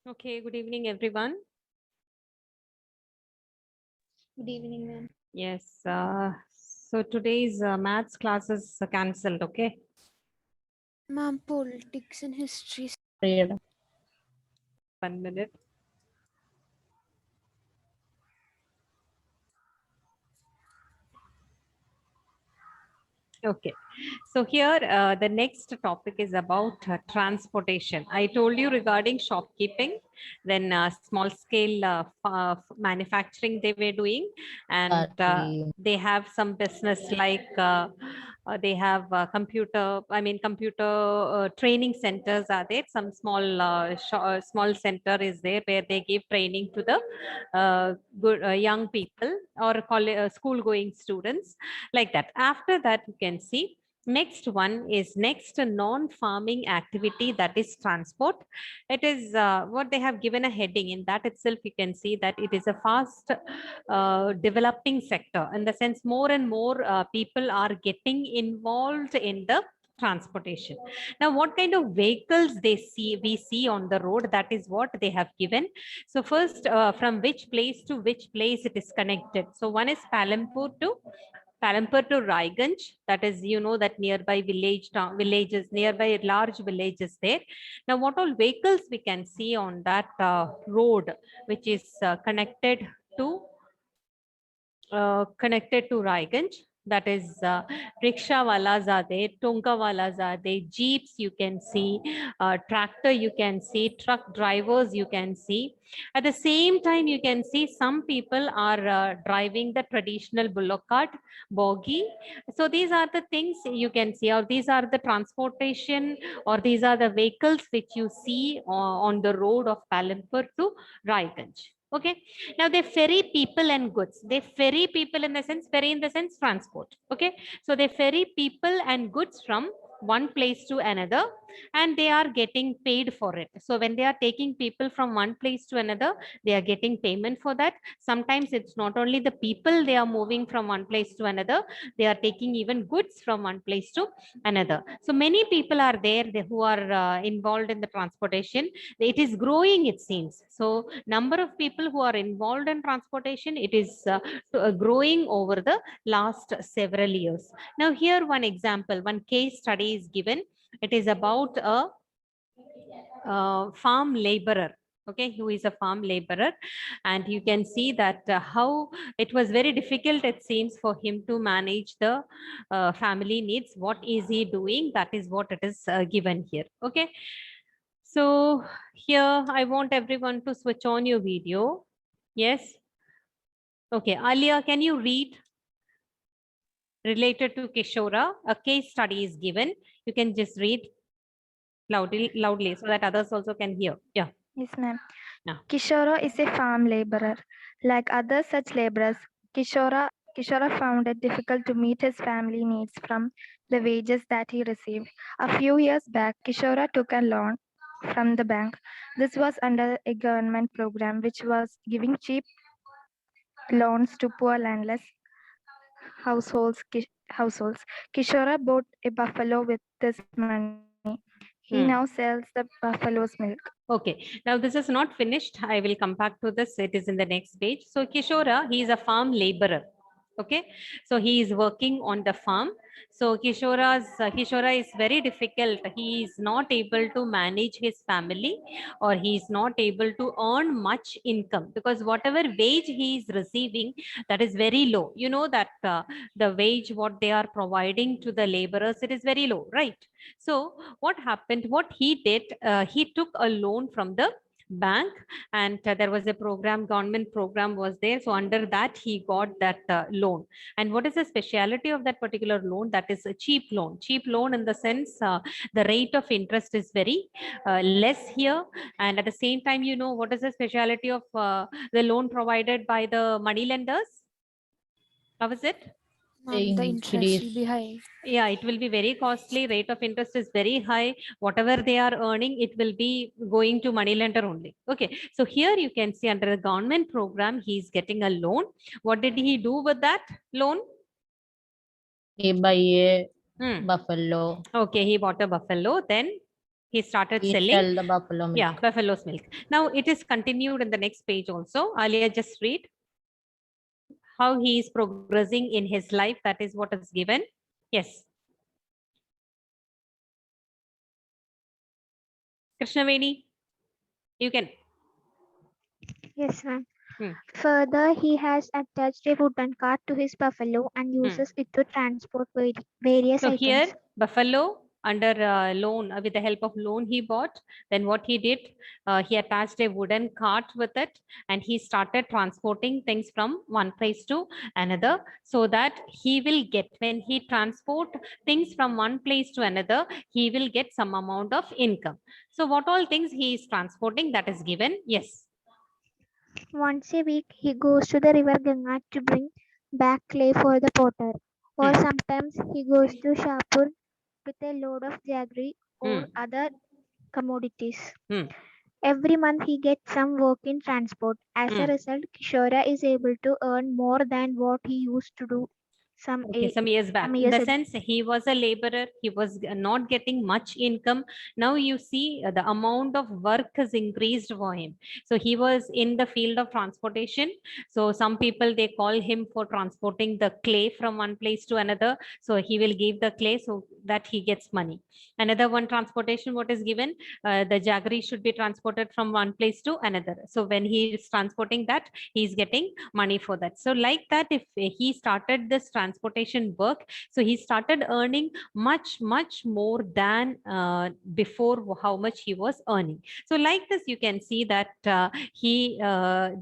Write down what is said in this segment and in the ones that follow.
Okay, good evening, everyone. Good evening, ma'am. Yes, so today's maths class is cancelled, okay? Ma'am, politics and history. Period. 1 minute. Okay, so here the next topic is about transportation. I told you regarding shopkeeping, then small scale manufacturing they were doing, and they have some business like they have computer training centers are there. Some small center is there where they give training to the good young people or school going students like that. After that, you can see next one is next non-farming activity, that is transport. It is what they have given a heading. In that itself, you can see that it is a fast developing sector, in the sense more and more people are getting involved in the transportation. Now, what kind of vehicles we see on the road, that is what they have given. So first, from which place to which place it is connected. So one is Palampur to Raiganj, that is, that nearby villages, nearby large villages there. Now, what all vehicles we can see on that road, which is connected to Raiganj. That is rickshaw walas are there, tonka walas are there, jeeps you can see, tractor you can see, truck drivers you can see. At the same time, you can see some people are driving the traditional bullock cart, bogie. So these are the things you can see, or these are the transportation, or these are the vehicles which you see on the road of Palampur to Raiganj. Okay. Now they ferry people and goods. They ferry people in the sense, ferry in the sense transport. Okay. So they ferry people and goods from one place to another, and they are getting paid for it. So when they are taking people from one place to another, they are getting payment for that. Sometimes it's not only the people they are moving from one place to another, they are taking even goods from one place to another. So many people are there who are involved in the transportation. It is growing, it seems. So number of people who are involved in transportation, it is growing over the last several years. Now here one example, one case study is given. It is about a farm laborer, okay, who is a farm laborer, and you can see that how it was very difficult, it seems, for him to manage the family needs. What is he doing? That is what it is given here. Okay, so here I want everyone to switch on your video. Yes. Okay, Alia, can you read related to Kishora? A case study is given. You can just read loudly so that others also can hear. Yeah. Yes, ma'am. Yeah. Kishora is a farm laborer. Like other such laborers, Kishora found it difficult to meet his family needs from the wages that he received. A few years back, Kishora took a loan from the bank. This was under a government program which was giving cheap loans to poor landless households. Kishora bought a buffalo with this money. He now sells the buffalo's milk. Okay, now this is not finished. I will come back to this. It is in the next page. So Kishora, he is a farm laborer. Okay, so he is working on the farm. So Kishora is very difficult. He is not able to manage his family, or he is not able to earn much income, because whatever wage he is receiving, that is very low. You know that the wage what they are providing to the laborers, it is very low, right? So what happened? What he did, he took a loan from the bank, and there was a program, government program was there. So under that, he got that loan. And what is the speciality of that particular loan? That is a cheap loan. Cheap loan in the sense, the rate of interest is very less here. And at the same time, what is the speciality of the loan provided by the money lenders? How is it? Ma'am, the interest will be high. Yeah, it will be very costly. Rate of interest is very high. Whatever they are earning, it will be going to money lender only. Okay, so here you can see under the government program, he is getting a loan. What did he do with that loan? He buy a buffalo. Okay, he bought a buffalo. Then He started He selling. sell the buffalo milk. Yeah, buffalo's milk. Now it is continued in the next page also. Alia, just read how he is progressing in his life. That is what is given. Yes. Krishnaveni, you can. Yes, ma'am. Hmm. Further, he has attached a wooden cart to his buffalo and uses it to transport various So items. here, buffalo under loan, with the help of loan he bought. Then what he did, he attached a wooden cart with it and he started transporting things from one place to another, so that he will get, when he transport things from one place to another, he will get some amount of income. So what all things he is transporting, that is given. Yes. Once a week, he goes to the river Ganga to bring back clay for the potter. Or sometimes he goes to Shapur with a load of jaggery or other commodities. Every month he gets some work in transport. As a result, Kishora is able to earn more than what he used to do some years back. In the sense, he was a laborer, he was not getting much income. Now you see the amount of work has increased for him. So he was in the field of transportation. So some people, they call him for transporting the clay from one place to another. So he will give the clay so that he gets money. Another one transportation, what is given, the jaggery should be transported from one place to another. So when he is transporting that, he is getting money for that. So like that, if he started this transportation work, so he started earning much more than before how much he was earning. So like this, you can see that he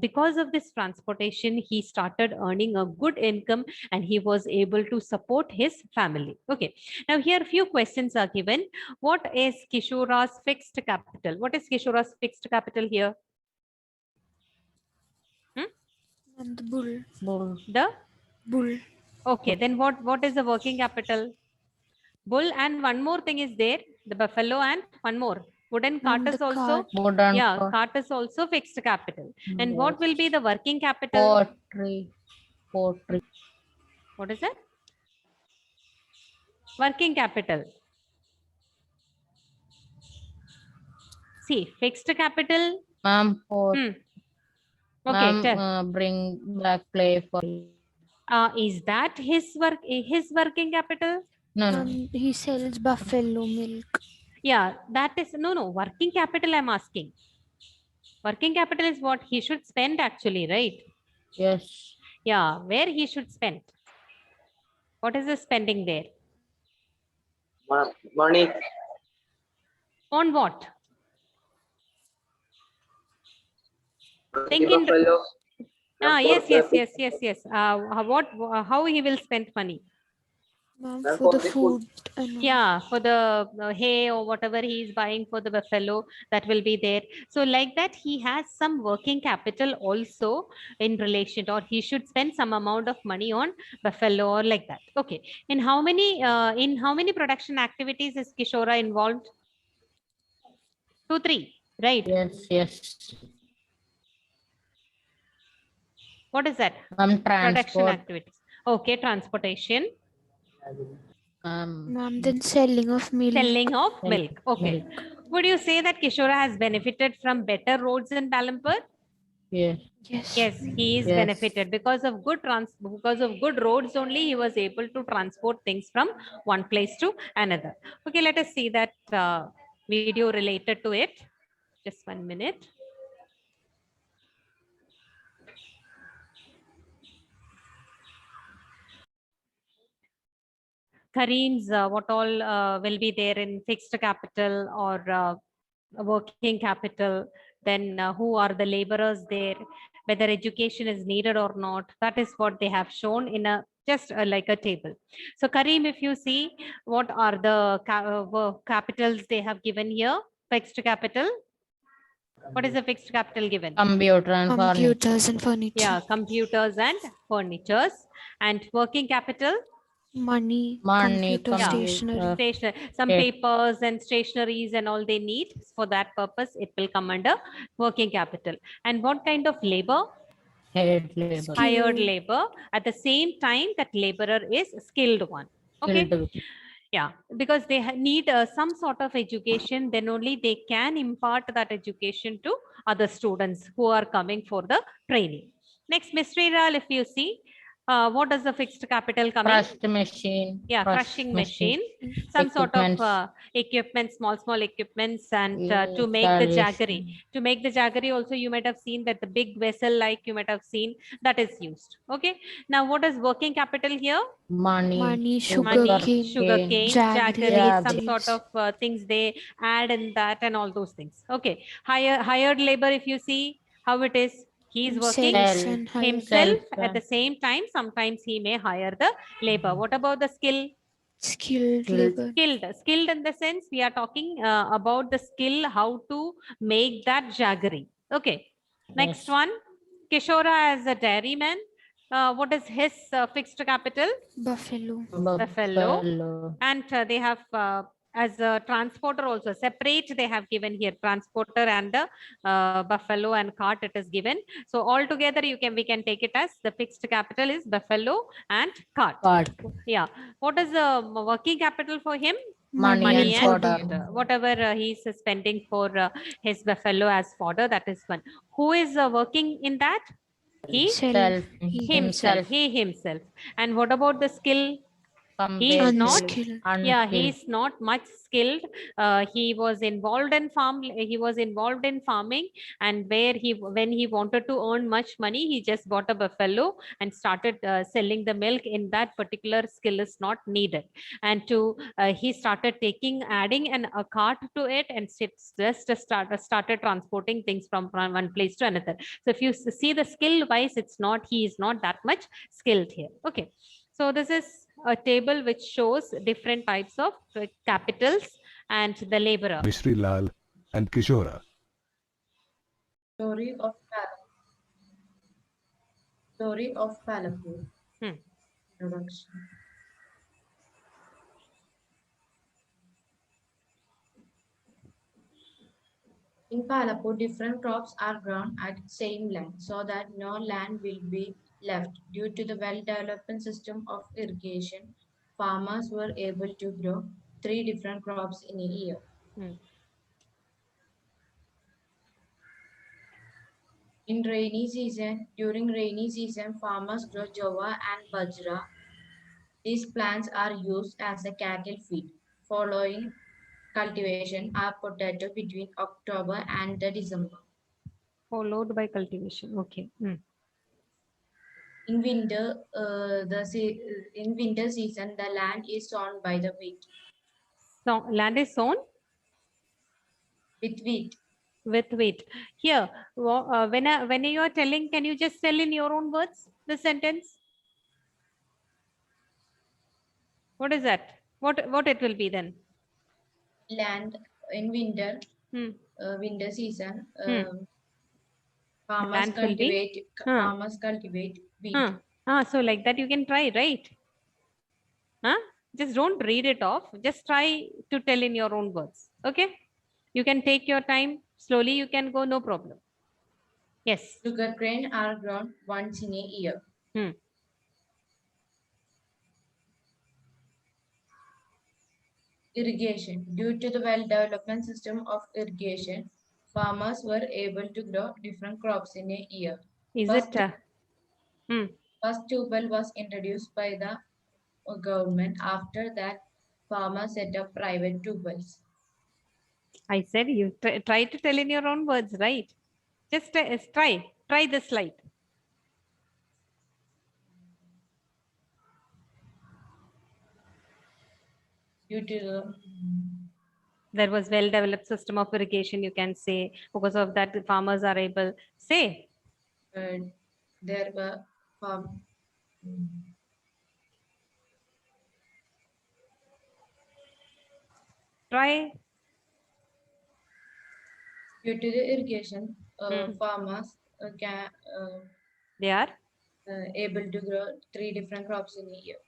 because of this transportation, he started earning a good income and he was able to support his family. Okay, now here few questions are given. What is Kishora's fixed capital? What is Kishora's fixed capital here? And the bull. The bull. Okay, then what is the working capital? Bull, and one more thing is there, the buffalo, and one more. Wooden cart is also, cart is also fixed capital. And what will be the working capital? Pottery. What is it? Working capital. See, fixed capital. Ma'am, Okay, bring back clay for. Is that his working capital? No. He sells buffalo milk. Yeah, that is no working capital I'm asking. Working capital is what he should spend actually, right? Yes. Yeah, where he should spend. What is the spending there? Money. On what? Think buffalo. Yes. How he will spend money? For the food. Yeah, for the hay or whatever he is buying for the buffalo, that will be there. So like that, he has some working capital also in relation, or he should spend some amount of money on buffalo or like that. Okay. In how many production activities is Kishora involved? 2, 3, right? Yes. What is that? Production activities. Okay, transportation. Then selling of milk. Selling of milk. Okay. Would you say that Kishora has benefited from better roads in Palampur? Yes. Yes, he is benefited because of good roads only he was able to transport things from one place to another. Okay, let us see that video related to it. Just 1 minute. Kareem's what all will be there in fixed capital or working capital, then who are the laborers there, whether education is needed or not. That is what they have shown in a just like a table. So Kareem, if you see, what are the capitals they have given here? Fixed capital. What is the fixed capital given? Computers and furniture. Yeah, computers and furnitures. And working capital? Money, stationery. Some papers and stationaries and all they need. For that purpose, it will come under working capital. And what kind of labor? Hired labor. At the same time, that laborer is skilled one. Okay. Yeah, because they need some sort of education, then only they can impart that education to other students who are coming for the training. Next, Mr. Ral, if you see, what does the fixed capital come in? Crushed machine. Yeah, crushed crushing machine, some Equipments. sort of equipment, small equipments, and to make the jaggery. Installation. To make the jaggery also, you might have seen that the big vessel, like you might have seen, that is used. Okay. Now, what is working capital here? Money. Money, Money, sugar cane, jaggery, jaggery, some jaggery. sort of things they add in that, and all those things. Okay. Hired labor, if you see how it is, he is working Sell. himself. Self, At the same time, sometimes he may hire the labor. What about the skill? skilled labor. Skilled in the sense we are talking about the skill how to make that jaggery. Okay. Next Yes. one, Kishora as a dairyman. What is his fixed capital? buffalo, Buffalo. And they have as a transporter also separate, they have given here transporter and the buffalo and cart it is given. So altogether we can take it as the fixed capital is buffalo and cart. Yeah. What is the working capital for him? Money and fodder. Whatever he is spending for his buffalo as fodder, that is one. Who is working in that? He Self. himself. He himself. And what about the skill? He is not. unskilled, Yeah, he is not much skilled. He was involved in farming, and when he wanted to earn much money, he just bought a buffalo and started selling the milk. In that particular skill is not needed, and he started adding a cart to it, and started transporting things from one place to another. So if you see the skill wise, he is not that much skilled here. Okay, so this is a table which shows different types of capitals and the laborer. Mr. Lal and Kishora. Story of Palapur. Introduction. In Palapur, different crops are grown at same land so that no land will be left. Due to the well-developed system of irrigation, farmers were able to grow 3 different crops in a year. During rainy season, farmers grow jowar and bajra. These plants are used as a cattle feed. Following cultivation are potato between October and December. Followed by cultivation. Okay. In winter, in winter season, the land is sown by the wheat. So land is sown With wheat. with wheat. Here, when you are telling, can you just tell in your own words the sentence? What is that? What it will be then? Land in winter, winter season, farmers cultivate wheat. So like that you can try, right? Just don't read it off. Just try to tell in your own words. Okay. You can take your time. Slowly you can go, no problem. Yes. Sugarcane are grown once in a year. Irrigation. Due to the well-developed system of irrigation, farmers were able to grow different crops in a year. First tubewell was introduced by the government. After that, farmers set up private tubewells. I said you try to tell in your own words, right? Just try the slide. Due to there was well-developed system of irrigation, you can say, because of that the farmers are able, say. There were Try. Due to the irrigation, farmers they are able to grow 3 different crops in a year.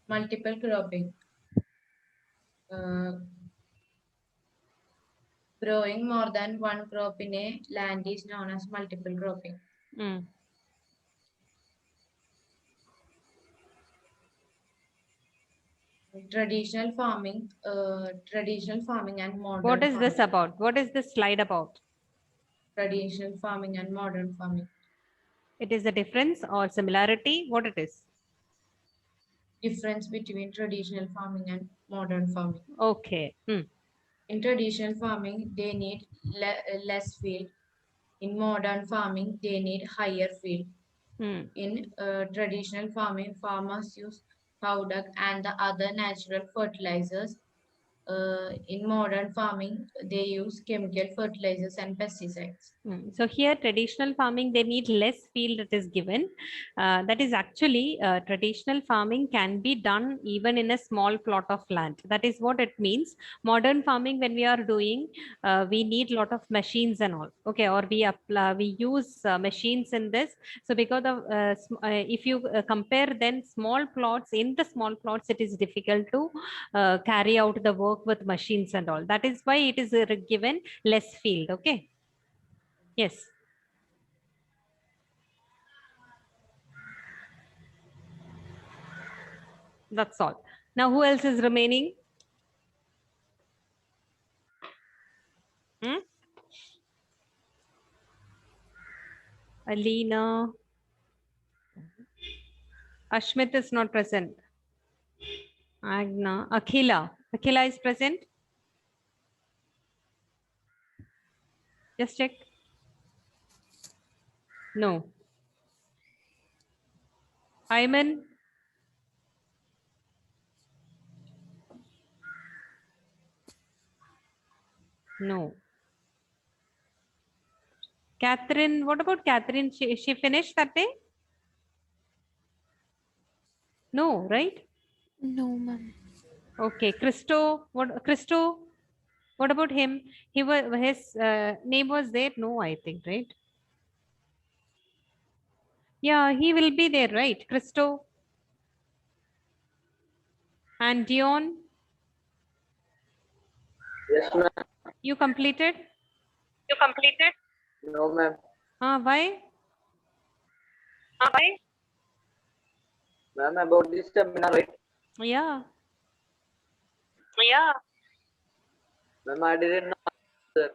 Multiple cropping. Growing more than one crop in a land is known as multiple cropping. traditional farming and modern What is farming. this about? What is this slide about? Traditional farming and modern farming. It is a difference or similarity? What it is? Difference between traditional farming and modern farming. Okay. In traditional farming, they need less field. In modern farming, they need higher field. In traditional farming, farmers use cow dung and the other natural fertilizers. In modern farming, they use chemical fertilizers and pesticides. So here traditional farming, they need less field that is given. That is actually traditional farming can be done even in a small plot of land. That is what it means. Modern farming, when we are doing, we need lot of machines and all. Okay, or we use machines in this. So because of if you compare then small plots, in the small plots, it is difficult to carry out the work with machines and all. That is why it is given less field. Okay. Yes. That's all. Now, who else is remaining? Alina. Ashmit is not present. Agna. Akhila. Akhila is present. Just check. No. Ayman. No. Catherine. What about Catherine? She finished that day? No, right? No, ma'am. Okay. Christo. What? Christo. What about him? He was his name was there. No, I think, right? Yeah, he will be there, right? Christo. And Dion. Yes, ma'am. You completed? No, ma'am. Why? Ma'am, about this seminar, right? Yeah. Ma'am, I didn't know, sir.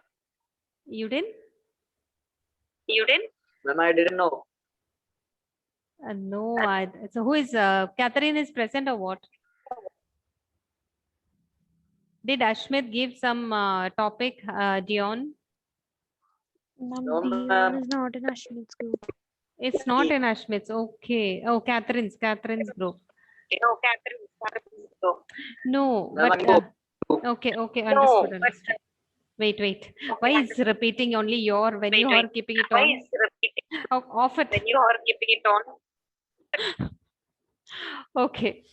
You didn't? Ma'am, I didn't know. No. So who is Catherine is present or what? Did Ashmit give some topic, Dion? Ma'am, No, Dion ma'am. is not in Ashmit's group. It's not in Ashmit's. Okay. Oh, Catherine's group. No, Ma'am, but okay, understood. Wait. Why is repeating only your when you are keeping it on? Off it. Okay.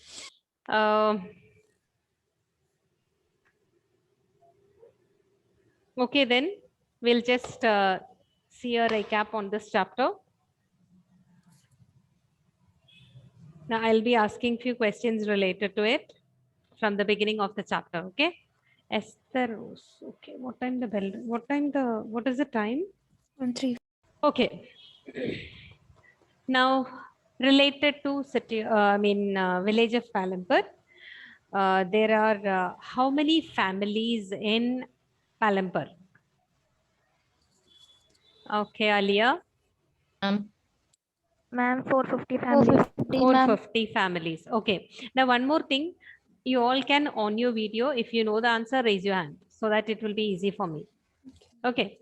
Okay, then we'll just see a recap on this chapter. Now I'll be asking few questions related to it from the beginning of the chapter. Okay. Esther Rose. Okay. What time the bell? What is the time? 1-3. Okay. Now related to city, village of Palampur. There are how many families in Palampur? Okay, Alia. Ma'am, 450 families. 450 families. Okay. Now one more thing. You all can on your video. If you know the answer, raise your hand so that it will be easy for me. Okay.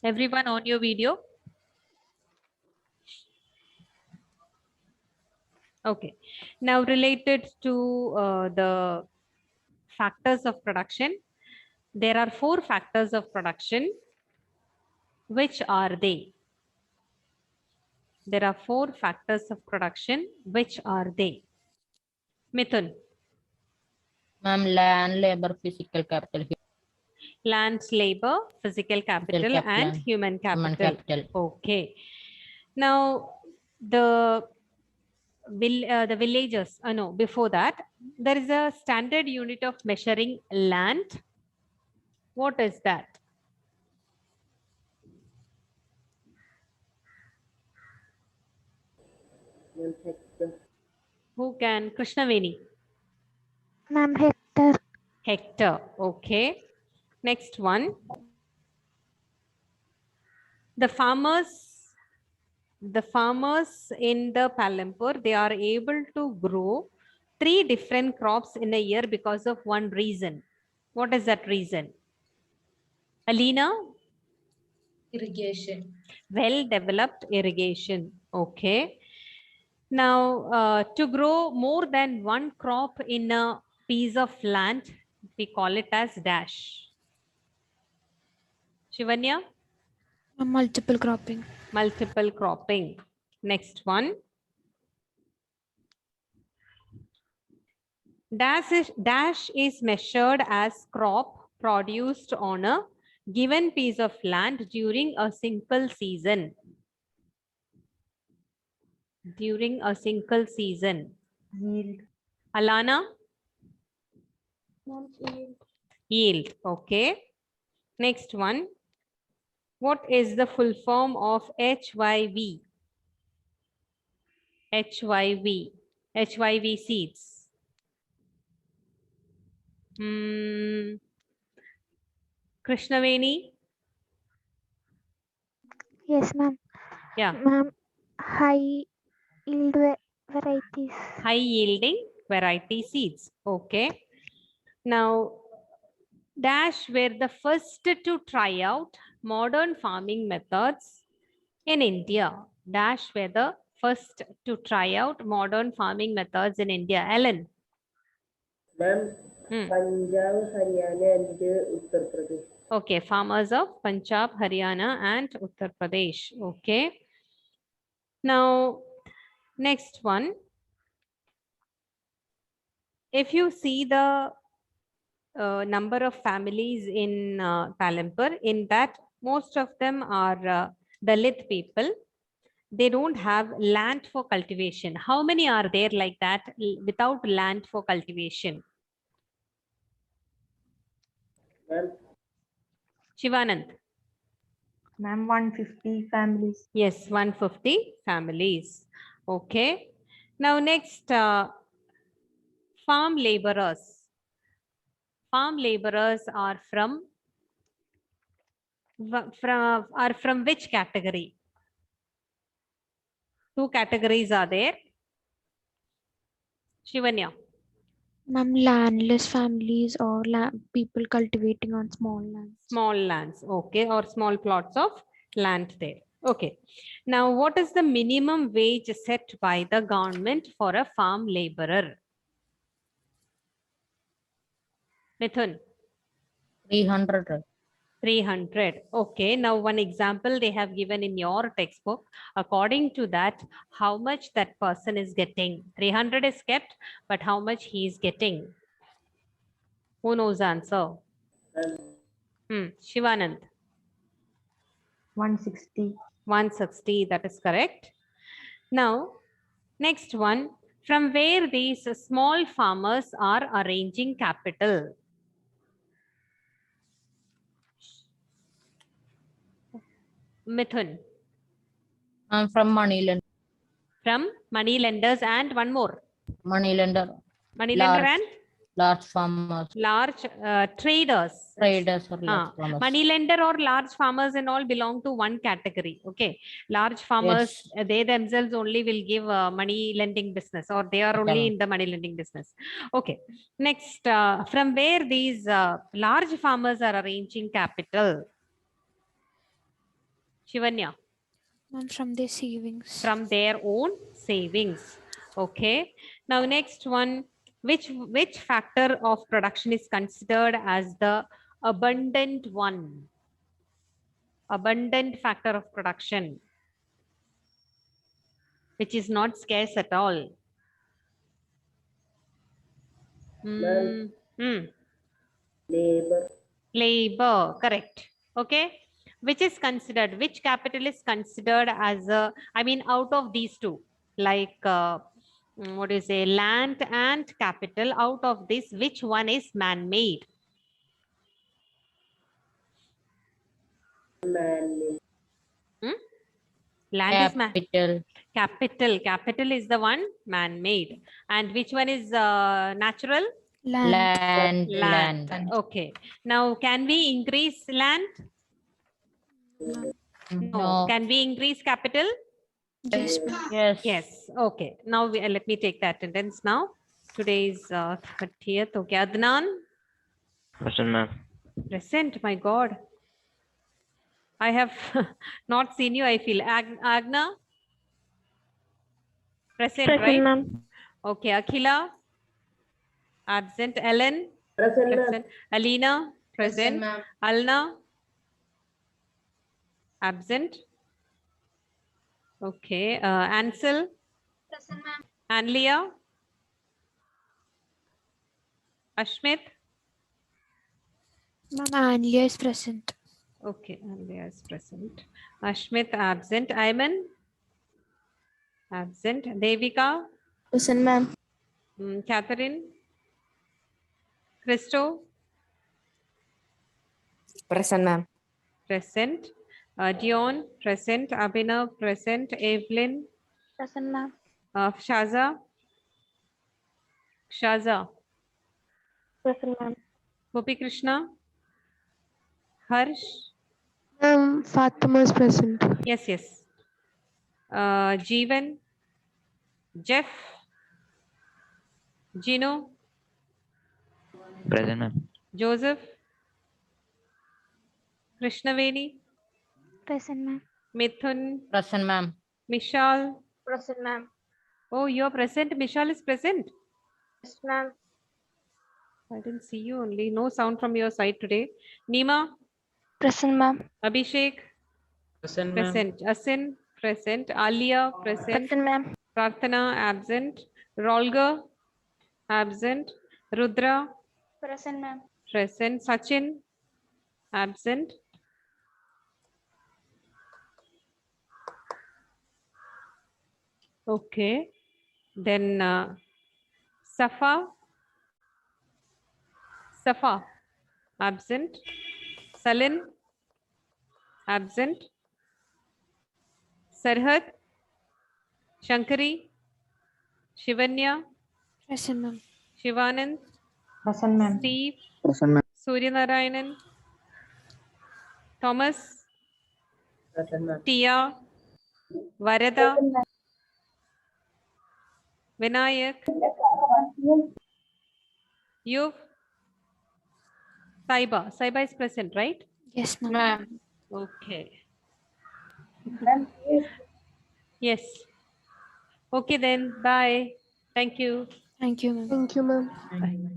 Everyone on your video. Okay. Now related to the factors of production. There are 4 factors of production. Which are they? There are 4 factors of production. Which are they? Mithun. Ma'am, land, labor, physical capital. Land, labor, physical capital, and human capital. Okay. Now, the villagers, no, before that, there is a standard unit of measuring land. What is that? Who can? Krishnaveni. Ma'am, hectare. Hectare. Okay. Next one. The farmers in the Palampur, they are able to grow 3 different crops in a year because of one reason. What is that reason? Alina? Irrigation. Well-developed irrigation. Okay. Now, to grow more than one crop in a piece of land, we call it as dash. Shivanya? Multiple cropping. Multiple cropping. Next one. Dash is measured as crop produced on a given piece of land during a single season. During a single season. Yield. Alana? Yield. Okay. Next one. What is the full form of HYV? HYV. HYV seeds. Krishnaveni? Yes, ma'am. Yeah. Ma'am, high yield varieties. High yielding variety seeds. Okay. Now, dash were the first to try out modern farming methods in India. Dash were the first to try out modern farming methods in India. Ellen? Ma'am, Punjab, Haryana and Uttar Pradesh. Okay, farmers of Punjab, Haryana and Uttar Pradesh. Okay. Now, next one. If you see the number of families in Palampur, in that most of them are Dalit people. They don't have land for cultivation. How many are there like that without land for cultivation? Ma'am, Shivanand? Ma'am, 150 families. Yes, 150 families. Okay. Now next, farm laborers. Farm laborers are from which category? 2 categories are there. Shivanya? Ma'am, landless families or people cultivating on small lands. Small lands, okay, or small plots of land there. Okay. Now, what is the minimum wage set by the government for a farm laborer? Mithun? 300. 300. Okay. Now, one example they have given in your textbook. According to that, how much that person is getting? 300 is kept, but how much he is getting? Who knows the answer? Shivanand? 160. 160, that is correct. Now, next one, from where these small farmers are arranging capital? Mithun? I'm from money lender. From money lenders and one more. Money lender. Money lender Large. and Large farmers. large traders. Traders or large farmers. Money lender or large farmers and all belong to one category. Okay. Large farmers, Yes. they themselves only will give money lending business, or they are only in the money lending business. Okay. Next, from where these large farmers are arranging capital? Shivanya? Ma'am, from their savings. From their own savings. Okay. Now, next one. Which factor of production is considered as the abundant one? Abundant factor of production, which is not scarce at all. Labor. Labor, correct. Okay. Which is considered, which capital is considered as a, I mean, out of these two, like, what do you say, land and capital, out of this, which one is man-made? Man-made. Land Capital. is capital. Capital is the one man-made. And which one is natural? Land. Land. Okay. Now, can we increase land? No. No. Can we increase capital? Yes, ma'am. Yes. Yes. Okay. Now, let me take the attendance now. Today is 30th. Okay. Adnan? Present, ma'am. Present. My God. I have not seen you, I feel. Agna? Present, right? ma'am. Okay. Akhila? Absent. Ellen? Present, ma'am. Present. Alina? Present. ma'am. Alna? Absent. Okay. Ansel? Present, ma'am. Anlia? Ashmit? Ma'am, Anlia is present. Okay, Anlia is present. Ashmit absent. Ayman? Absent. Devika? Present, ma'am. Catherine? Christo? Present, ma'am. Present. Dion? Present. Abhinav? Present. Evelyn? Present, ma'am. Shaza? Shaza? Present, ma'am. Gopi Krishna? Harsh? Fatima is present. Yes, yes. Jeevan? Jeff? Gino? Present, ma'am. Joseph? Krishnaveni? Present, ma'am. Mithun? Present, ma'am. Mishal? Present, ma'am. Oh, you're present. Mishal is present. Yes, ma'am. I didn't see you only. No sound from your side today. Nima? Present, ma'am. Abhishek? Present. Asin? Present. Alia? Present. Present, ma'am. Prarthana? Absent. Rolga? Absent. Rudra? Present, ma'am. Present. Sachin? Absent. Okay. Then Safa? Safa? Absent. Salin? Absent. Sarhad? Shankari? Shivanya? Present, ma'am. Shivanand? Present, ma'am. Steve? Present, ma'am. Suryanarayanan? Thomas? Present, ma'am. Tia? Varada? Vinayak? Yuv? Saiba? Saiba is present, right? Yes, ma'am. Ma'am. Okay. Yes. Okay then. Bye. Thank you. Thank you, ma'am. Thank you, ma'am. Bye.